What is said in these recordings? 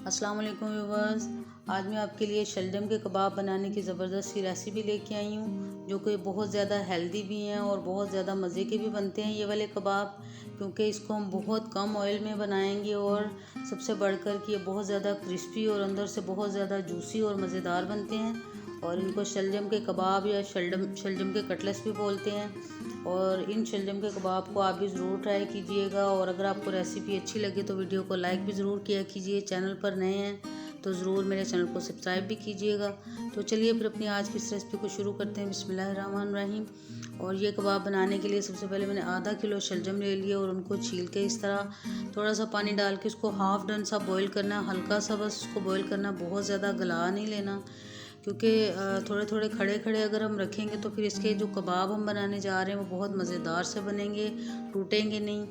अस्सलाम वालेकुम व्यूवर्स। आज मैं आपके लिए शलजम के कबाब बनाने की ज़बरदस्त सी रेसिपी लेके आई हूँ, जो कि बहुत ज़्यादा हेल्दी भी हैं और बहुत ज़्यादा मज़े के भी बनते हैं ये वाले कबाब, क्योंकि इसको हम बहुत कम ऑयल में बनाएंगे और सबसे बढ़कर कि ये बहुत ज़्यादा क्रिस्पी और अंदर से बहुत ज़्यादा जूसी और मज़ेदार बनते हैं। और इनको शलजम के कबाब या शलजम के कटलेट्स भी बोलते हैं। और इन शलजम के कबाब को आप भी ज़रूर ट्राई कीजिएगा। और अगर आपको रेसिपी अच्छी लगे तो वीडियो को लाइक भी ज़रूर किया कीजिए। चैनल पर नए हैं तो ज़रूर मेरे चैनल को सब्सक्राइब भी कीजिएगा। तो चलिए फिर अपनी आज की इस रेसिपी को शुरू करते हैं। बिस्मिल्लाहिर्रहमानिर्रहीम। और ये कबाब बनाने के लिए सबसे पहले मैंने आधा किलो शलजम ले लिया और उनको छील के इस तरह थोड़ा सा पानी डाल के उसको हाफ़ डन सा बॉईल करना, हल्का सा बस उसको बॉईल करना, बहुत ज़्यादा गला नहीं लेना, क्योंकि थोड़े थोड़े खड़े खड़े अगर हम रखेंगे तो फिर इसके जो कबाब हम बनाने जा रहे हैं वो बहुत मज़ेदार से बनेंगे, टूटेंगे नहीं,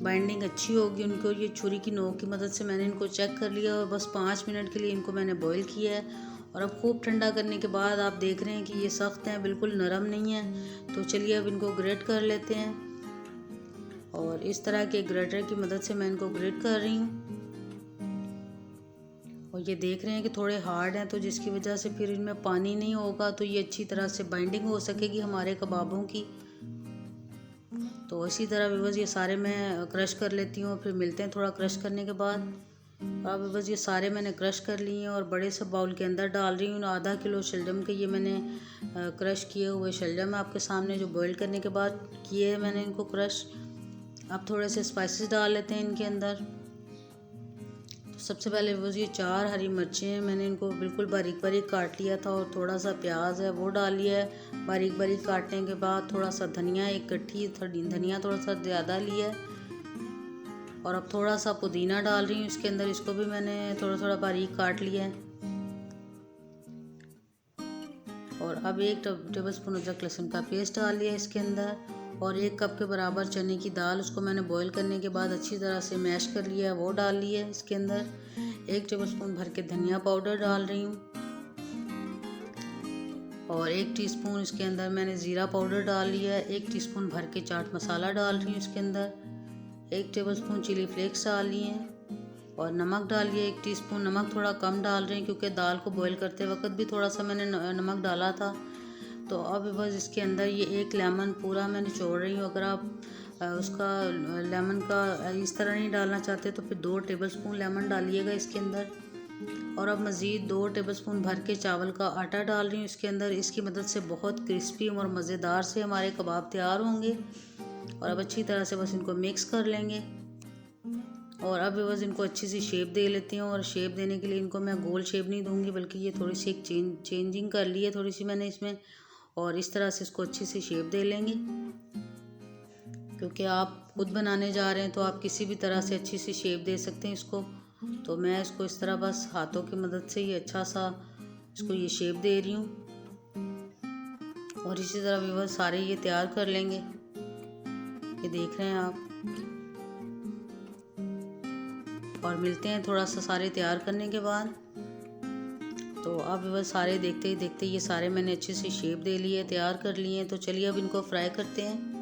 बाइंडिंग अच्छी होगी उनको। ये छुरी की नोक की मदद से मैंने इनको चेक कर लिया और बस 5 मिनट के लिए इनको मैंने बॉईल किया है। और अब खूब ठंडा करने के बाद आप देख रहे हैं कि ये सख्त हैं, बिल्कुल नरम नहीं है। तो चलिए अब इनको ग्रेट कर लेते हैं। और इस तरह के ग्रेटर की मदद से मैं इनको ग्रेट कर रही हूँ। और ये देख रहे हैं कि थोड़े हार्ड हैं, तो जिसकी वजह से फिर इनमें पानी नहीं होगा तो ये अच्छी तरह से बाइंडिंग हो सकेगी हमारे कबाबों की। तो इसी तरह व्यूअर्स ये सारे मैं क्रश कर लेती हूँ, फिर मिलते हैं थोड़ा क्रश करने के बाद। अब व्यूअर्स ये सारे मैंने क्रश कर लिए हैं और बड़े से बाउल के अंदर डाल रही हूँ। आधा किलो शलजम के ये मैंने क्रश किए हुए शलजम आपके सामने, जो बॉईल करने के बाद किए हैं मैंने इनको क्रश। अब थोड़े से स्पाइसेस डाल लेते हैं इनके अंदर। सबसे पहले वो ये 4 हरी मिर्चें हैं, मैंने इनको बिल्कुल बारीक बारीक काट लिया था। और थोड़ा सा प्याज है वो डाल लिया है बारीक बारीक काटने के बाद। थोड़ा सा धनिया, एक गट्ठी धनिया थोड़ा सा ज़्यादा लिया है। और अब थोड़ा सा पुदीना डाल रही हूँ इसके अंदर, इसको भी मैंने थोड़ा थोड़ा बारीक काट लिया है। और अब 1 टेबल स्पून अदरक लहसुन का पेस्ट डाल लिया इसके अंदर। और 1 कप के बराबर चने की दाल, उसको मैंने बॉईल करने के बाद अच्छी तरह से मैश कर लिया है, वो डाल लिया है इसके अंदर। 1 टेबल स्पून भर के धनिया पाउडर डाल रही हूँ। और 1 टीस्पून इसके अंदर मैंने ज़ीरा पाउडर डाल लिया है। 1 टीस्पून भर के चाट मसाला डाल रही हूँ इसके अंदर। 1 टेबल स्पून चिली फ्लेक्स डाल लिए हैं। और नमक डालिए 1 टीस्पून। नमक थोड़ा कम डाल रहे हैं क्योंकि दाल को बॉईल करते वक्त भी थोड़ा सा मैंने नमक डाला था। तो अब बस इसके अंदर ये 1 लेमन पूरा मैं निचोड़ रही हूँ। अगर आप उसका लेमन का इस तरह नहीं डालना चाहते तो फिर 2 टेबल स्पून लेमन डालिएगा इसके अंदर। और अब मज़ीद 2 टेबल स्पून भर के चावल का आटा डाल रही हूँ इसके अंदर। इसकी मदद से बहुत क्रिस्पी और मज़ेदार से हमारे कबाब तैयार होंगे। और अब अच्छी तरह से बस इनको मिक्स कर लेंगे। और अब बस इनको अच्छी सी शेप दे लेती हूँ। और शेप देने के लिए इनको मैं गोल शेप नहीं दूंगी, बल्कि ये थोड़ी सी एक चेंजिंग कर ली है थोड़ी सी मैंने इसमें। और इस तरह से इसको अच्छी सी शेप दे लेंगे, क्योंकि आप खुद बनाने जा रहे हैं तो आप किसी भी तरह से अच्छी सी शेप दे सकते हैं इसको। तो मैं इसको इस तरह बस हाथों की मदद से ही अच्छा सा इसको ये शेप दे रही हूँ। और इसी तरह भी सारे ये तैयार कर लेंगे। ये देख रहे हैं आप। और मिलते हैं थोड़ा सा सारे तैयार करने के बाद। तो अब बस सारे देखते ही देखते ये सारे मैंने अच्छे से शेप दे लिए, तैयार कर लिए हैं। तो चलिए अब इनको फ्राई करते हैं।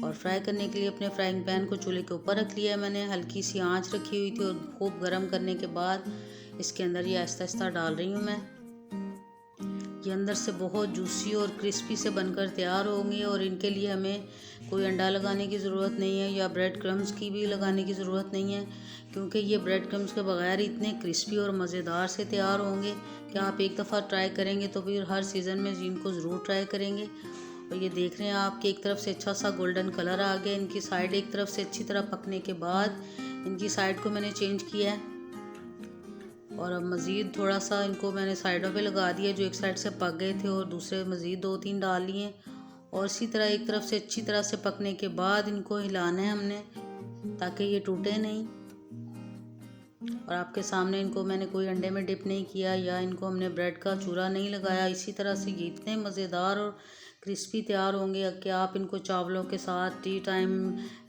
और फ्राई करने के लिए अपने फ्राइंग पैन को चूल्हे के ऊपर रख लिया है मैंने। हल्की सी आंच रखी हुई थी और खूब गर्म करने के बाद इसके अंदर ये आहिस्ता आहिस्ता डाल रही हूँ मैं। ये अंदर से बहुत जूसी और क्रिस्पी से बनकर तैयार होंगे। और इनके लिए हमें कोई अंडा लगाने की ज़रूरत नहीं है या ब्रेड क्रम्स की भी लगाने की ज़रूरत नहीं है, क्योंकि ये ब्रेड क्रम्स के बगैर इतने क्रिस्पी और मज़ेदार से तैयार होंगे कि आप एक दफ़ा ट्राई करेंगे तो फिर हर सीज़न में इनको ज़रूर ट्राई करेंगे। और ये देख रहे हैं आप कि एक तरफ से अच्छा सा गोल्डन कलर आ गया। इनकी साइड एक तरफ से अच्छी तरह पकने के बाद इनकी साइड को मैंने चेंज किया है। और अब मज़ीद थोड़ा सा इनको मैंने साइडों पे लगा दिया, जो एक साइड से पक गए थे, और दूसरे मज़ीद 2-3 डाल लिए। और इसी तरह एक तरफ से अच्छी तरह से पकने के बाद इनको हिलाना है हमने, ताकि ये टूटे नहीं। और आपके सामने इनको मैंने कोई अंडे में डिप नहीं किया या इनको हमने ब्रेड का चूरा नहीं लगाया। इसी तरह से ये इतने मज़ेदार और क्रिस्पी तैयार होंगे कि आप इनको चावलों के साथ टी टाइम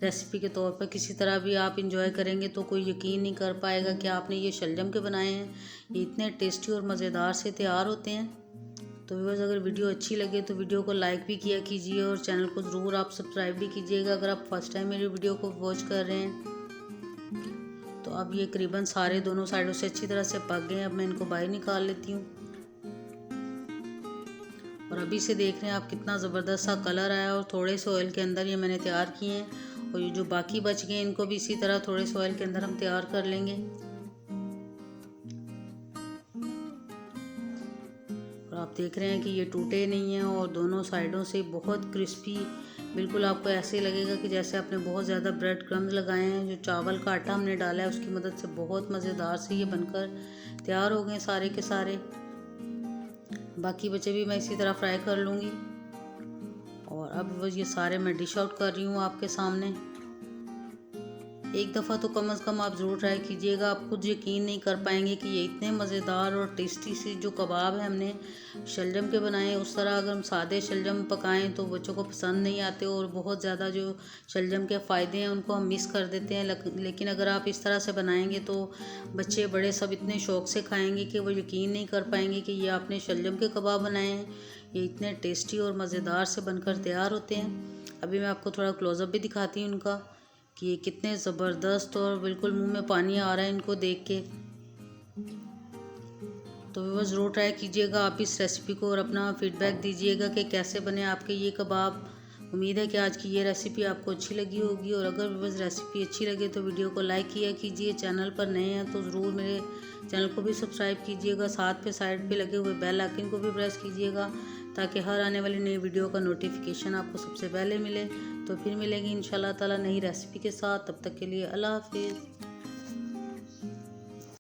रेसिपी के तौर पर किसी तरह भी आप इंजॉय करेंगे तो कोई यकीन नहीं कर पाएगा कि आपने ये शलजम के बनाए हैं। ये इतने टेस्टी और मज़ेदार से तैयार होते हैं। तो व्यूअर्स, अगर वीडियो अच्छी लगे तो वीडियो को लाइक भी किया कीजिए और चैनल को ज़रूर आप सब्सक्राइब भी कीजिएगा अगर आप फर्स्ट टाइम मेरी वीडियो को वॉच कर रहे हैं। तो अब ये करीबन सारे दोनों साइडों से अच्छी तरह से पक गए। अब मैं इनको बाहर निकाल लेती हूँ। और अभी से देख रहे हैं आप कितना ज़बरदस्त सा कलर आया, और थोड़े से ऑयल के अंदर ये मैंने तैयार किए हैं। और ये जो बाकी बच गए इनको भी इसी तरह थोड़े से ऑयल के अंदर हम तैयार कर लेंगे। और आप देख रहे हैं कि ये टूटे नहीं हैं और दोनों साइडों से बहुत क्रिस्पी, बिल्कुल आपको ऐसे लगेगा कि जैसे आपने बहुत ज़्यादा ब्रेड क्रम्स लगाए हैं। जो चावल का आटा हमने डाला है उसकी मदद से बहुत मज़ेदार से ये बनकर तैयार हो गए सारे के सारे। बाकी बचे भी मैं इसी तरह फ्राई कर लूँगी। और अब बस ये सारे मैं डिश आउट कर रही हूँ आपके सामने। एक दफ़ा तो कम से कम आप ज़रूर ट्राई कीजिएगा, आप खुद यकीन नहीं कर पाएंगे कि ये इतने मज़ेदार और टेस्टी सी जो कबाब है हमने शलजम के बनाए हैं। उस तरह अगर हम सादे शलजम पकाएं तो बच्चों को पसंद नहीं आते, और बहुत ज़्यादा जो शलजम के फ़ायदे हैं उनको हम मिस कर देते हैं। लेकिन अगर आप इस तरह से बनाएंगे तो बच्चे बड़े सब इतने शौक़ से खाएँगे कि वो यकीन नहीं कर पाएंगे कि ये आपने शलजम के कबाब बनाए हैं। ये इतने टेस्टी और मज़ेदार से बनकर तैयार होते हैं। अभी मैं आपको थोड़ा क्लोज़अप भी दिखाती हूँ उनका कि ये कितने ज़बरदस्त, और बिल्कुल मुंह में पानी आ रहा है इनको देख के। तो बस ज़रूर ट्राई कीजिएगा आप इस रेसिपी को, और अपना फीडबैक दीजिएगा कि कैसे बने आपके ये कबाब। उम्मीद है कि आज की ये रेसिपी आपको अच्छी लगी होगी, और अगर बस रेसिपी अच्छी लगे तो वीडियो को लाइक किया कीजिए। चैनल पर नए हैं तो ज़रूर मेरे चैनल को भी सब्सक्राइब कीजिएगा। साथ पे साइड पे लगे हुए बेल आइकन को भी प्रेस कीजिएगा, ताकि हर आने वाली नई वीडियो का नोटिफिकेशन आपको सबसे पहले मिले। तो फिर मिलेंगे इंशाल्लाह ताला नई रेसिपी के साथ। तब तक के लिए अल्लाह हाफिज़।